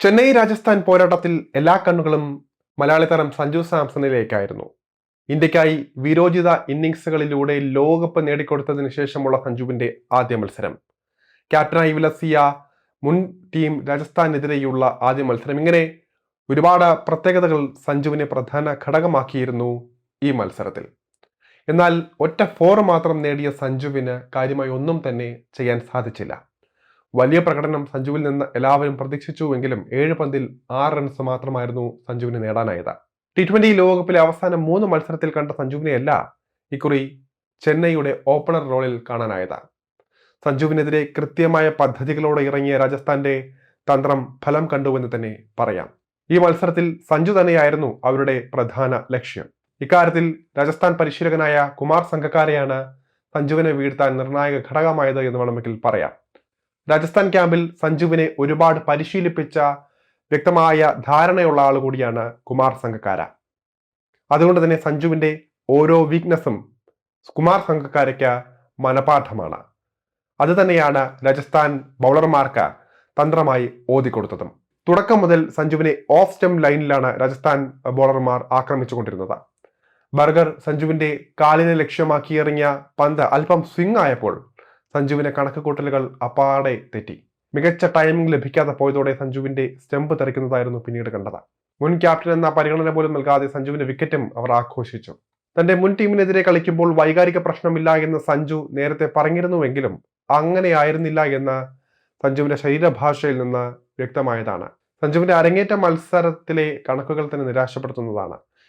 ചെന്നൈ രാജസ്ഥാൻ പോരാട്ടത്തിൽ എല്ലാ കണ്ണുകളും മലയാളി താരം സഞ്ജു സാംസണിലേക്കായിരുന്നു. ഇന്ത്യക്കായി വീരോചിത ഇന്നിംഗ്സുകളിലൂടെ ലോകകപ്പ് നേടിക്കൊടുത്തതിനു ശേഷമുള്ള സഞ്ജുവിന്റെ ആദ്യ മത്സരം, ക്യാപ്റ്റനായി വിലസിയ മുൻ ടീം രാജസ്ഥാനെതിരെയുള്ള ആദ്യ മത്സരം, ഇങ്ങനെ ഒരുപാട് പ്രത്യേകതകൾ സഞ്ജുവിനെ പ്രധാന ഘടകമാക്കിയിരുന്നു ഈ മത്സരത്തിൽ. എന്നാൽ ഒറ്റ ഫോർ മാത്രം നേടിയ സഞ്ജുവിന് കാര്യമായി ഒന്നും തന്നെ ചെയ്യാൻ സാധിച്ചില്ല. വലിയ പ്രകടനം സഞ്ജുവിൽ നിന്ന് എല്ലാവരും പ്രതീക്ഷിച്ചുവെങ്കിലും 7 പന്തിൽ 6 റൺസ് മാത്രമായിരുന്നു സഞ്ജുവിന് നേടാനായത്. T20 ലോകകപ്പിലെ അവസാന 3 മത്സരത്തിൽ കണ്ട സഞ്ജുവിനെയല്ല ഇക്കുറി ചെന്നൈയുടെ ഓപ്പണർ റോളിൽ കാണാനായത്. സഞ്ജുവിനെതിരെ കൃത്യമായ പദ്ധതികളോടെ ഇറങ്ങിയ രാജസ്ഥാന്റെ തന്ത്രം ഫലം കണ്ടുവെന്ന് തന്നെ പറയാം. ഈ മത്സരത്തിൽ സഞ്ജു തന്നെയായിരുന്നു അവരുടെ പ്രധാന ലക്ഷ്യം. ഇക്കാര്യത്തിൽ രാജസ്ഥാൻ പരിശീലകനായ കുമാർ സംഗക്കാരെയാണ് സഞ്ജുവിനെ വീഴ്ത്താൻ നിർണായക ഘടകമായത് എന്ന് വേണമെങ്കിൽ പറയാം. രാജസ്ഥാൻ ക്യാമ്പിൽ സഞ്ജുവിനെ ഒരുപാട് പരിശീലിപ്പിച്ച വ്യക്തമായ ധാരണയുള്ള ആൾ കൂടിയാണ് കുമാർ സംഗക്കാര. അതുകൊണ്ട് തന്നെ സഞ്ജുവിന്റെ ഓരോ വീക്ക്നെസ്സും കുമാർ സംഗക്കാരയ്ക്ക് മനപാഠമാണ്. അത് തന്നെയാണ് രാജസ്ഥാൻ ബൗളർമാർക്ക് തന്ത്രമായി ഓതിക്കൊടുത്തതും. തുടക്കം മുതൽ സഞ്ജുവിനെ ഓഫ് സ്റ്റംപ് ലൈനിലാണ് രാജസ്ഥാൻ ബൗളർമാർ ആക്രമിച്ചുകൊണ്ടിരുന്നത്. ബർഗർ സഞ്ജുവിന്റെ കാലിനെ ലക്ഷ്യമാക്കി എറിഞ്ഞ പന്ത് അല്പം സ്വിംഗ് ആയപ്പോൾ സഞ്ജുവിന്റെ കണക്കുകൂട്ടലുകൾ അപ്പാടെ തെറ്റി. മികച്ച ടൈമിംഗ് ലഭിക്കാതെ പോയതോടെ സഞ്ജുവിന്റെ സ്റ്റംപ് തെറിക്കുന്നതായിരുന്നു പിന്നീട് കണ്ടത്. മുൻ ക്യാപ്റ്റൻ എന്ന പരിഗണന പോലും നൽകാതെ സഞ്ജുവിന്റെ വിക്കറ്റും അവർ ആഘോഷിച്ചു. തന്റെ മുൻ ടീമിനെതിരെ കളിക്കുമ്പോൾ വൈകാരിക പ്രശ്നമില്ല എന്ന് സഞ്ജു നേരത്തെ പറഞ്ഞിരുന്നുവെങ്കിലും അങ്ങനെയായിരുന്നില്ല എന്ന് സഞ്ജുവിന്റെ ശരീരഭാഷയിൽ നിന്ന് വ്യക്തമായതാണ്. സഞ്ജുവിന്റെ അരങ്ങേറ്റ മത്സരത്തിലെ കണക്കുകൾ തന്നെ നിരാശപ്പെടുത്തുന്നതാണ്.